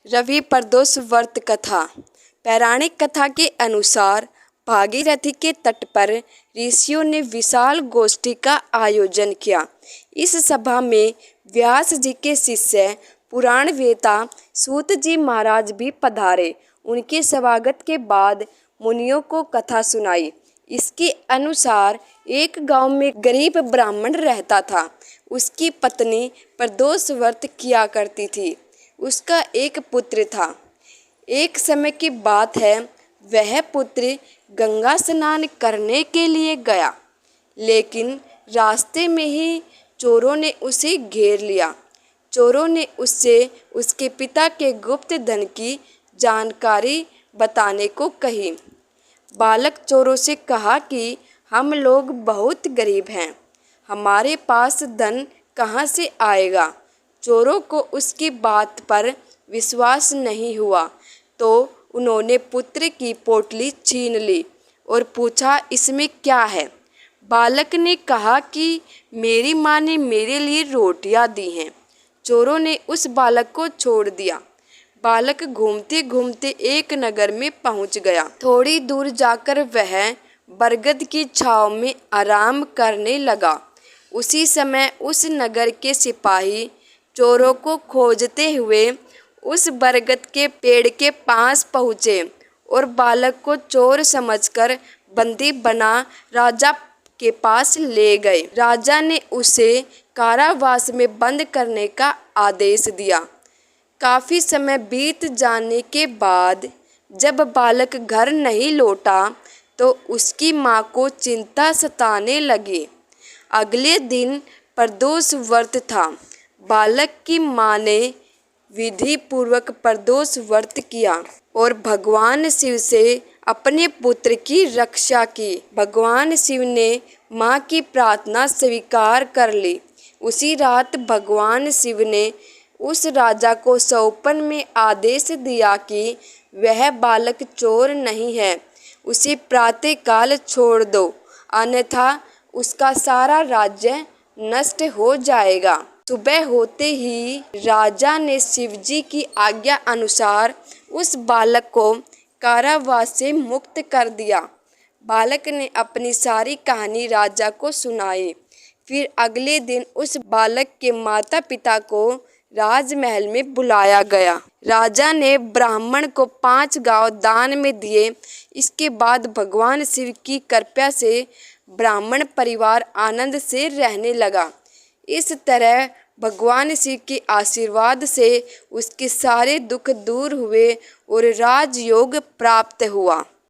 रवि प्रदोष व्रत कथा। पौराणिक कथा के अनुसार भागीरथी के तट पर ऋषियों ने विशाल गोष्ठी का आयोजन किया। इस सभा में व्यास जी के शिष्य पुराण वेता सूत जी महाराज भी पधारे। उनके स्वागत के बाद मुनियों को कथा सुनाई। इसके अनुसार एक गांव में गरीब ब्राह्मण रहता था। उसकी पत्नी प्रदोष व्रत किया करती थी। उसका एक पुत्र था। एक समय की बात है, वह पुत्र गंगा स्नान करने के लिए गया, लेकिन रास्ते में ही चोरों ने उसे घेर लिया। चोरों ने उससे उसके पिता के गुप्त धन की जानकारी बताने को कही। बालक चोरों से कहा कि हम लोग बहुत गरीब हैं, हमारे पास धन कहाँ से आएगा। चोरों को उसकी बात पर विश्वास नहीं हुआ तो उन्होंने पुत्र की पोटली छीन ली और पूछा, इसमें क्या है। बालक ने कहा कि मेरी माँ ने मेरे लिए रोटियां दी हैं। चोरों ने उस बालक को छोड़ दिया। बालक घूमते घूमते एक नगर में पहुंच गया। थोड़ी दूर जाकर वह बरगद की छांव में आराम करने लगा। उसी समय उस नगर के सिपाही चोरों को खोजते हुए उस बरगद के पेड़ के पास पहुँचे और बालक को चोर समझकर बंदी बना राजा के पास ले गए। राजा ने उसे कारावास में बंद करने का आदेश दिया। काफी समय बीत जाने के बाद जब बालक घर नहीं लौटा तो उसकी माँ को चिंता सताने लगी। अगले दिन प्रदोष व्रत था। बालक की माँ ने विधि पूर्वक प्रदोष व्रत किया और भगवान शिव से अपने पुत्र की रक्षा की। भगवान शिव ने माँ की प्रार्थना स्वीकार कर ली। उसी रात भगवान शिव ने उस राजा को सौंपन में आदेश दिया कि वह बालक चोर नहीं है, उसे प्रातःकाल छोड़ दो, अन्यथा उसका सारा राज्य नष्ट हो जाएगा। सुबह होते ही राजा ने शिवजी की आज्ञा अनुसार उस बालक को कारावास से मुक्त कर दिया। बालक ने अपनी सारी कहानी राजा को सुनाई। फिर अगले दिन उस बालक के माता पिता को राजमहल में बुलाया गया। राजा ने ब्राह्मण को 5 गांव दान में दिए। इसके बाद भगवान शिव की कृपा से ब्राह्मण परिवार आनंद से रहने लगा। इस तरह भगवान शिव के आशीर्वाद से उसके सारे दुख दूर हुए और राजयोग प्राप्त हुआ।